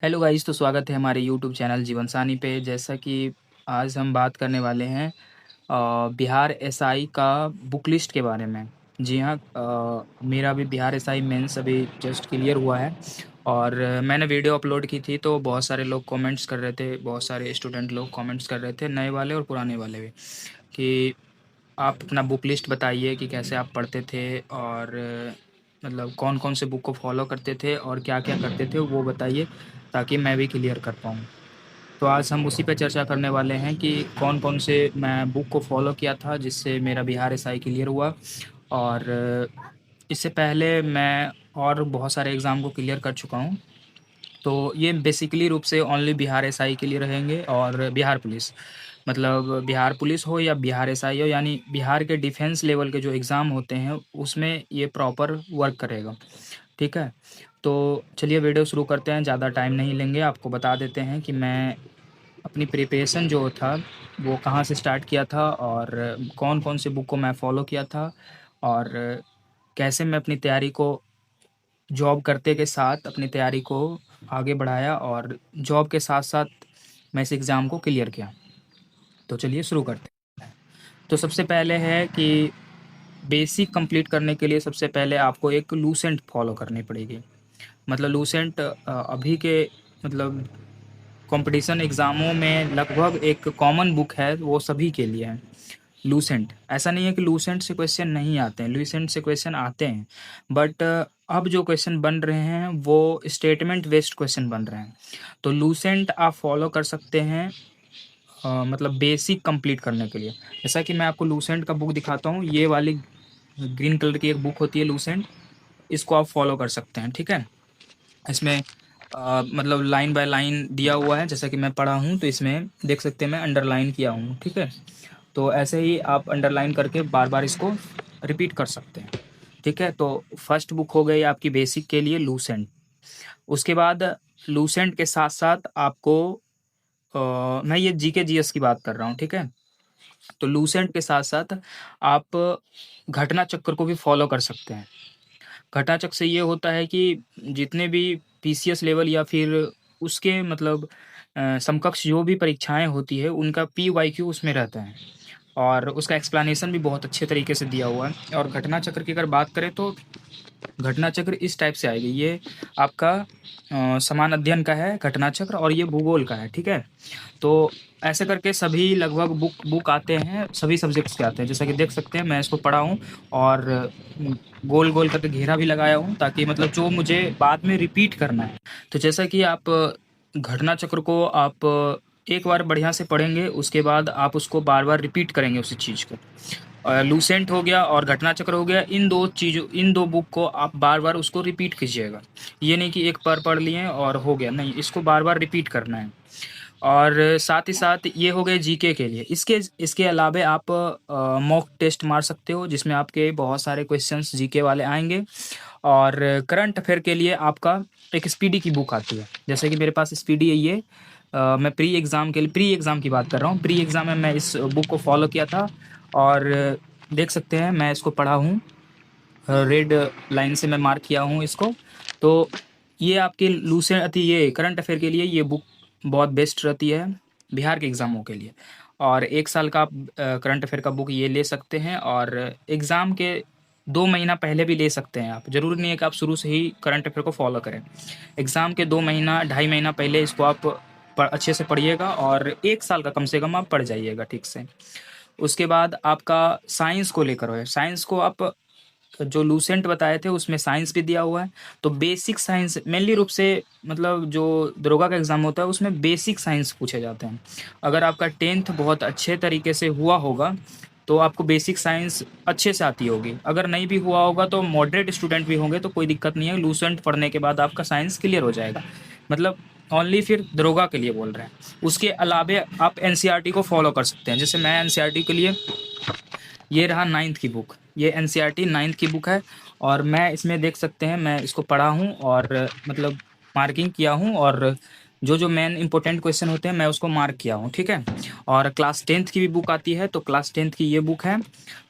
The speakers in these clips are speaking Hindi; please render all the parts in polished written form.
हेलो गाइस, तो स्वागत है हमारे यूट्यूब चैनल जीवन सानी पे। जैसा कि आज हम बात करने वाले हैं बिहार एसआई का बुक लिस्ट के बारे में। जी हाँ, मेरा भी बिहार एसआई मेंस अभी जस्ट क्लियर हुआ है। और मैंने वीडियो अपलोड की थी तो बहुत सारे लोग कमेंट्स कर रहे थे, बहुत सारे स्टूडेंट लोग कमेंट्स कर रहे थे, नए वाले और पुराने वाले भी, कि आप अपना बुक लिस्ट बताइए कि कैसे आप पढ़ते थे और मतलब कौन-कौन से बुक को फ़ॉलो करते थे और क्या-क्या करते थे वो बताइए, ताकि मैं भी क्लियर कर पाऊँ। तो आज हम उसी पे चर्चा करने वाले हैं कि कौन-कौन से मैं बुक को फ़ॉलो किया था जिससे मेरा बिहार एसआई क्लियर हुआ। और इससे पहले मैं और बहुत सारे एग्ज़ाम को क्लियर कर चुका हूँ। तो ये बेसिकली रूप से ओनली बिहार एसआई के लिए रहेंगे और बिहार पुलिस। मतलब बिहार पुलिस हो या बिहार एसआई हो, यानी बिहार के डिफेंस लेवल के जो एग्ज़ाम होते हैं उसमें ये प्रॉपर वर्क करेगा। ठीक है? तो चलिए वीडियो शुरू करते हैं, ज़्यादा टाइम नहीं लेंगे। आपको बता देते हैं कि मैं अपनी प्रिपरेशन जो था वो कहाँ से स्टार्ट किया था और कौन-कौन से बुक को मैं फ़ॉलो किया था और कैसे मैं अपनी तैयारी को जॉब करते के साथ अपनी तैयारी को आगे बढ़ाया और जॉब के साथ-साथ मैं इस एग्ज़ाम को क्लियर किया। तो चलिए शुरू करते हैं। तो सबसे पहले है कि बेसिक कंप्लीट करने के लिए सबसे पहले आपको एक लूसेंट फ़ॉलो करनी पड़ेगी। मतलब लूसेंट अभी के मतलब कॉम्पिटिशन एग्ज़ामों में लगभग एक कॉमन बुक है, वो सभी के लिए है। लूसेंट, ऐसा नहीं है कि लूसेंट से क्वेश्चन नहीं आते हैं, लूसेंट से क्वेश्चन आते हैं, बट अब जो क्वेश्चन बन रहे हैं वो स्टेटमेंट बेस्ड क्वेश्चन बन रहे हैं। तो लूसेंट आप फॉलो कर सकते हैं मतलब बेसिक कंप्लीट करने के लिए। जैसा कि मैं आपको लूसेंट का बुक दिखाता हूँ, ये वाली ग्रीन कलर की एक बुक होती है लूसेंट, इसको आप फॉलो कर सकते हैं। ठीक है? इसमें मतलब लाइन बाय लाइन दिया हुआ है, जैसा कि मैं पढ़ा हूँ तो इसमें देख सकते हैं मैं अंडरलाइन किया हूँ। ठीक है? तो ऐसे ही आप अंडरलाइन करके बार-बार इसको रिपीट कर सकते हैं। ठीक है? तो फर्स्ट बुक हो गई आपकी बेसिक के लिए लूसेंट। उसके बाद लूसेंट के साथ-साथ आपको मैं ये जीके जीएस की बात कर रहा हूँ। ठीक है? तो लूसेंट के साथ-साथ आप घटना चक्र को भी फ़ॉलो कर सकते हैं। घटना चक्र से ये होता है कि जितने भी पीसीएस लेवल या फिर उसके मतलब समकक्ष जो भी परीक्षाएँ होती है, उनका पीवाईक्यू उसमें रहता है और उसका एक्सप्लेनेशन भी बहुत अच्छे तरीके से दिया हुआ है। और घटना चक्र की अगर बात करें तो घटना चक्र इस टाइप से आएगी। ये आपका समान अध्ययन का है घटना चक्र और ये भूगोल का है। ठीक है? तो ऐसे करके सभी लगभग बुक बुक आते हैं, सभी सब्जेक्ट्स के आते हैं। जैसा कि देख सकते हैं मैं इसको पढ़ा हूँ और गोल-गोल करके घेरा भी लगाया हूँ, ताकि मतलब जो मुझे बाद में रिपीट करना है। तो जैसा कि आप घटना चक्र को आप एक बार बढ़िया से पढ़ेंगे, उसके बाद आप उसको बार-बार रिपीट करेंगे उसी चीज़ को। लूसेंट हो गया और घटना चक्र हो गया, इन 2 बुक को आप बार-बार उसको रिपीट कीजिएगा। ये नहीं कि एक बार पढ़ लिए और हो गया, नहीं, इसको बार-बार रिपीट करना है। और साथ ही साथ ये हो गए जीके के लिए। इसके इसके अलावे आप मॉक टेस्ट मार सकते हो, जिसमें आपके बहुत सारे क्वेश्चंस जीके वाले आएँगे। और करंट अफ़ेयर के लिए आपका एक स्पीडी की बुक आती है। जैसे कि मेरे पास स्पीडी है ये। मैं प्री एग्ज़ाम की बात कर रहा हूँ। प्री एग्ज़ाम में मैं इस बुक को फ़ॉलो किया था और देख सकते हैं मैं इसको पढ़ा हूँ। रेड लाइन से मैं मार्क किया हूँ इसको। तो ये आपके ये करंट अफ़ेयर के लिए ये बुक बहुत बेस्ट रहती है, बिहार के एग्ज़ामों के लिए। और 1 साल का आप करंट अफ़ेयर का बुक ये ले सकते हैं और एग्ज़ाम के 2 महीना पहले भी ले सकते हैं आप। ज़रूरी नहीं है कि आप शुरू से ही करंट अफ़ेयर को फ़ॉलो करें। एग्ज़ाम के 2 महीना, ढाई महीना पहले इसको आप अच्छे से पढ़िएगा और 1 साल का कम से कम आप पढ़ जाइएगा ठीक से। उसके बाद आपका साइंस को लेकर है, साइंस को आप जो लूसेंट बताए थे उसमें साइंस भी दिया हुआ है। तो बेसिक साइंस मेनली रूप से मतलब जो दरोगा का एग्ज़ाम होता है उसमें बेसिक साइंस पूछे जाते हैं। अगर आपका 10th बहुत अच्छे तरीके से हुआ होगा तो आपको बेसिक साइंस अच्छे से आती होगी। अगर नहीं भी हुआ होगा तो मॉडरेट स्टूडेंट भी होंगे तो कोई दिक्कत नहीं है, लूसेंट पढ़ने के बाद आपका साइंस क्लियर हो जाएगा। मतलब ओनली फिर दरोगा के लिए बोल रहे हैं। उसके अलावे आप एनसीईआरटी को फ़ॉलो कर सकते हैं। जैसे मैं एनसीईआरटी के लिए ये रहा 9th की बुक, ये एनसीईआरटी 9th की बुक है और मैं इसमें देख सकते हैं मैं इसको पढ़ा हूँ और मतलब मार्किंग किया हूँ और जो-जो मेन इम्पोर्टेंट क्वेश्चन होते हैं मैं उसको मार्क किया हूँ, ठीक है? और क्लास 10th की भी बुक आती है, तो क्लास 10th की ये बुक है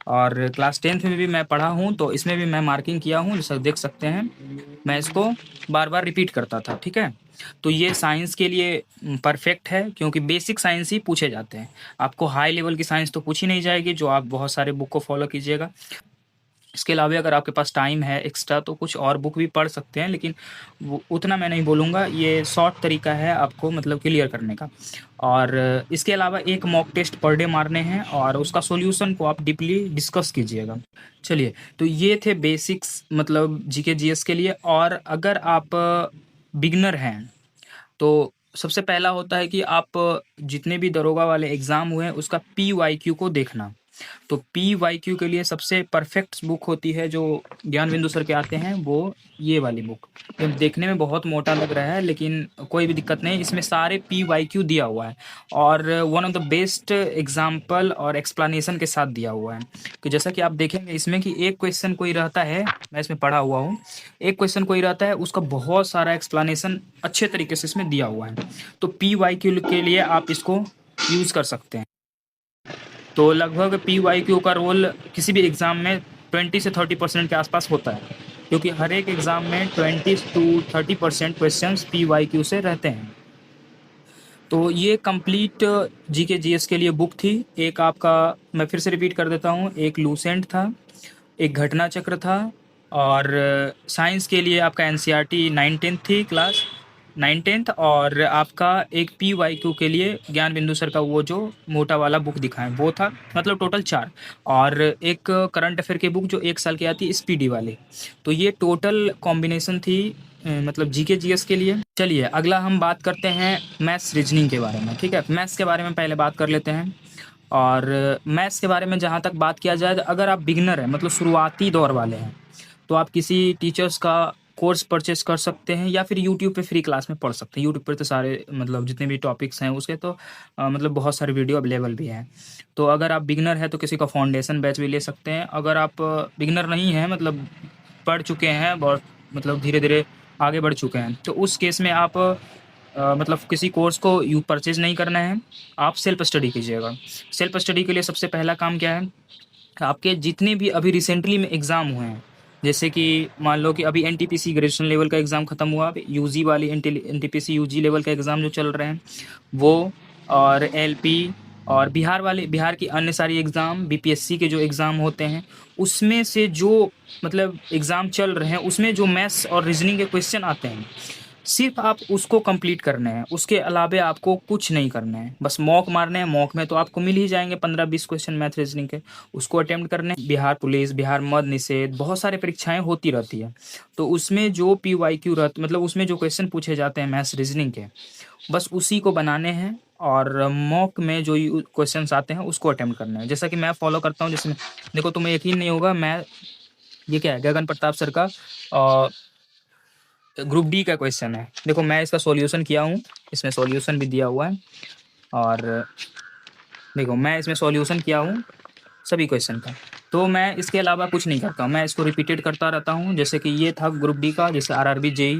और क्लास 10th में भी मैं पढ़ा हूँ, तो इसमें भी मैं मार्किंग किया हूँ, जैसा देख सकते हैं। मैं इसको बार-बार रिपीट करता था, ठीक है? तो ये साइंस के लिए परफेक्ट है, क्योंकि बेसिक साइंस ही पूछे जाते हैं। आपको हाई लेवल की साइंस तो पूछी नहीं जाएगी, जो आप बहुत सारे बुक को फॉलो कीजिएगा। इसके अलावा अगर आपके पास टाइम है एक्स्ट्रा तो कुछ और बुक भी पढ़ सकते हैं, लेकिन वो उतना मैं नहीं बोलूँगा। ये शॉर्ट तरीका है आपको मतलब क्लियर करने का। और इसके अलावा एक मॉक टेस्ट पर डे मारने हैं और उसका सॉल्यूशन को आप डीपली डिस्कस कीजिएगा। चलिए, तो ये थे बेसिक्स मतलब जीके जीएस के लिए। और अगर आप बिगनर हैं तो सबसे पहला होता है कि आप जितने भी दरोगा वाले एग्ज़ाम हुए हैं उसका पीवाईक्यू को देखना। तो पीवाईक्यू के लिए सबसे परफेक्ट बुक होती है जो ज्ञान बिंदु सर के आते हैं, वो ये वाली बुक। ये देखने में बहुत मोटा लग रहा है लेकिन कोई भी दिक्कत नहीं, इसमें सारे पीवाईक्यू दिया हुआ है और one of the best example और एक्सप्लेनेशन के साथ दिया हुआ है। कि जैसा कि आप देखेंगे इसमें कि एक क्वेश्चन कोई रहता है, मैं इसमें पढ़ा हुआ हूँ, एक क्वेश्चन कोई रहता है उसका बहुत सारा एक्सप्लेनेशन अच्छे तरीके से इसमें दिया हुआ है। तो पीवाईक्यू के लिए आप इसको यूज़ कर सकते हैं। तो लगभग पीवाईक्यू का रोल किसी भी एग्ज़ाम में 20 से 30% के आसपास होता है, क्योंकि हर एक एग्ज़ाम में 20 टू 30% क्वेश्चंस पीवाईक्यू से रहते हैं। तो ये कंप्लीट जीके जीएस के लिए बुक थी। एक आपका, मैं फिर से रिपीट कर देता हूँ, एक लूसेंट था, एक घटना चक्र था, और साइंस के लिए आपका एनसीईआरटी 9-10 थी क्लास 9-10, और आपका एक पीवाईक्यू के लिए ज्ञान बिंदु सर का वो जो मोटा वाला बुक दिखाएं वो था, मतलब टोटल 4। और एक करंट अफेयर की बुक जो 1 साल की आती है स्पीडी वाली। तो ये टोटल कॉम्बिनेशन थी मतलब जीके जीएस के लिए। चलिए अगला हम बात करते हैं मैथ्स रीजनिंग के बारे में। ठीक है, मैथ्स के बारे में पहले बात कर लेते हैं। और मैथ्स के बारे में जहाँ तक बात किया जाए, तो अगर आप बिगिनर हैं मतलब शुरुआती दौर वाले हैं, तो आप किसी टीचर्स का कोर्स परचेस कर सकते हैं या फिर यूट्यूब पे फ्री क्लास में पढ़ सकते हैं। यूट्यूब पर तो सारे मतलब जितने भी टॉपिक्स हैं उसके तो मतलब बहुत सारे वीडियो अवेलेबल भी हैं। तो अगर आप बिगिनर हैं तो किसी का फाउंडेशन बैच भी ले सकते हैं। अगर आप बिगिनर नहीं हैं मतलब पढ़ चुके हैं बहुत मतलब धीरे धीरे आगे बढ़ चुके हैं, तो उस केस में आप मतलब किसी कोर्स को यू परचेज नहीं करना है, आप सेल्फ स्टडी कीजिएगा। सेल्फ स्टडी के लिए सबसे पहला काम क्या है, आपके जितने भी अभी रिसेंटली में एग्ज़ाम हुए हैं, जैसे कि मान लो कि अभी एनटीपीसी ग्रेजुएशन लेवल का एग्ज़ाम खत्म हुआ, अभी यूजी वाली एनटीपीसी यूजी लेवल का एग्ज़ाम जो चल रहे हैं वो, और एलपी और बिहार वाले बिहार की अन्य सारी एग्ज़ाम बीपीएससी के जो एग्ज़ाम होते हैं, उसमें से जो मतलब एग्ज़ाम चल रहे हैं उसमें जो मैथ्स और रीजनिंग के क्वेश्चन आते हैं, सिर्फ आप उसको कंप्लीट करने हैं, उसके अलावे आपको कुछ नहीं करना है। बस मॉक मारने हैं, मॉक में तो आपको मिल ही जाएंगे 15-20 क्वेश्चन मैथ रीजनिंग के, उसको अटेम्प्ट करने हैं। बिहार पुलिस, बिहार मद्य निषेध, बहुत सारे परीक्षाएं होती रहती है, तो उसमें जो पीवाईक्यू रहता मतलब उसमें जो क्वेश्चन पूछे जाते हैं मैथ्स रीजनिंग के, बस उसी को बनाने हैं और मॉक में जो क्वेश्चन आते हैं उसको अटेम्प्ट करना है। जैसा कि मैं फॉलो करता हूँ, जिसमें देखो तुम्हें यकीन नहीं होगा, मैं ये क्या है गगन प्रताप सर का ग्रुप डी का क्वेश्चन है। देखो मैं इसका सॉल्यूशन किया हूँ, इसमें सॉल्यूशन भी दिया हुआ है, और देखो मैं इसमें सॉल्यूशन किया हूँ सभी क्वेश्चन का। तो मैं इसके अलावा कुछ नहीं करता हूँ, मैं इसको रिपीटेड करता रहता हूँ। जैसे कि ये था ग्रुप डी का, जैसे आरआरबी जेई,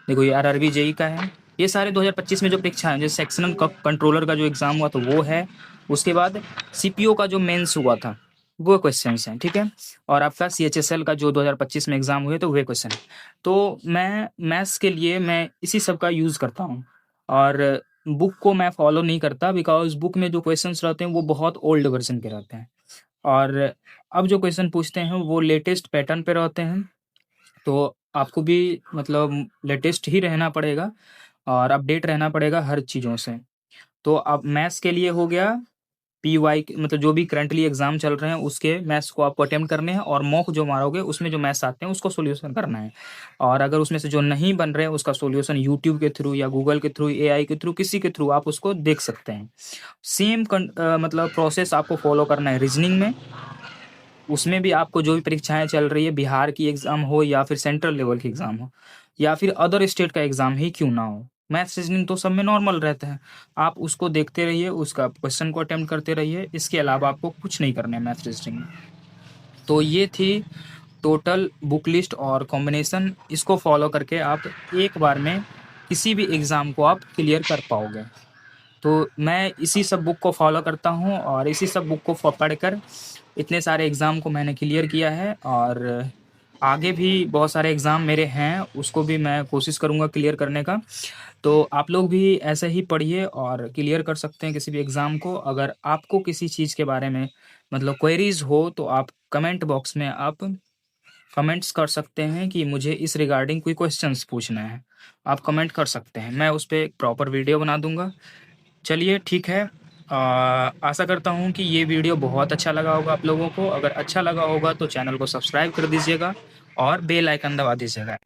देखो ये आरआरबी जेई का है। ये सारे 2025 में जो परीक्षा है, जैसे सेक्शनल कंट्रोलर का जो एग्ज़ाम हुआ तो वो है। उसके बाद सीपीओ का जो मेंस हुआ था वो क्वेश्चंस हैं, ठीक है। और आपका सीएचएसएल का जो 2025 में एग्ज़ाम हुए तो वह क्वेश्चन है। तो मैं मैथ्स के लिए मैं इसी सब का यूज़ करता हूँ, और बुक को मैं फॉलो नहीं करता, बिकॉज बुक में जो क्वेश्चंस रहते हैं वो बहुत ओल्ड वर्जन के रहते हैं, और अब जो क्वेश्चन पूछते हैं वो लेटेस्ट पैटर्न पे रहते हैं। तो आपको भी मतलब लेटेस्ट ही रहना पड़ेगा और अपडेट रहना पड़ेगा हर चीज़ों से। तो अब मैथ्स के लिए हो गया, पीवाई मतलब जो भी करंटली एग्जाम चल रहे हैं उसके मैथ्स को आपको अटेम्प्ट करने हैं, और मॉक जो मारोगे उसमें जो मैथ्स आते हैं उसको सॉल्यूशन करना है। और अगर उसमें से जो नहीं बन रहे हैं उसका सॉल्यूशन यूट्यूब के थ्रू या गूगल के थ्रू, एआई के थ्रू, किसी के थ्रू आप उसको देख सकते हैं। सेम मतलब प्रोसेस आपको फॉलो करना है रीजनिंग में। उसमें भी आपको जो भी परीक्षाएं चल रही है, बिहार की एग्ज़ाम हो या फिर सेंट्रल लेवल की एग्ज़ाम हो या फिर अदर स्टेट का एग्ज़ाम ही क्यों ना हो, मैथ्स रीजनिंग तो सब में नॉर्मल रहता है। आप उसको देखते रहिए, उसका क्वेश्चन को अटेम्प्ट करते रहिए, इसके अलावा आपको कुछ नहीं करना है मैथ्स रीजनिंग में। तो ये थी टोटल बुक लिस्ट और कॉम्बिनेशन, इसको फॉलो करके आप एक बार में किसी भी एग्ज़ाम को आप क्लियर कर पाओगे। तो मैं इसी सब बुक को फॉलो करता हूँ और इसी सब बुक को पढ़कर इतने सारे एग्ज़ाम को मैंने क्लियर किया है, और आगे भी बहुत सारे एग्ज़ाम मेरे हैं, उसको भी मैं कोशिश करूँगा क्लियर करने का। तो आप लोग भी ऐसे ही पढ़िए और क्लियर कर सकते हैं किसी भी एग्ज़ाम को। अगर आपको किसी चीज़ के बारे में मतलब क्वेरीज़ हो तो आप कमेंट बॉक्स में आप कमेंट्स कर सकते हैं कि मुझे इस रिगार्डिंग कोई क्वेश्चंस पूछना है। आप कमेंट कर सकते हैं, मैं उस पे एक प्रॉपर वीडियो बना दूँगा। चलिए ठीक है। आशा करता हूँ कि ये वीडियो बहुत अच्छा लगा होगा आप लोगों को। अगर अच्छा लगा होगा तो चैनल को सब्सक्राइब कर दीजिएगा और बेल आइकन दबा दीजिएगा।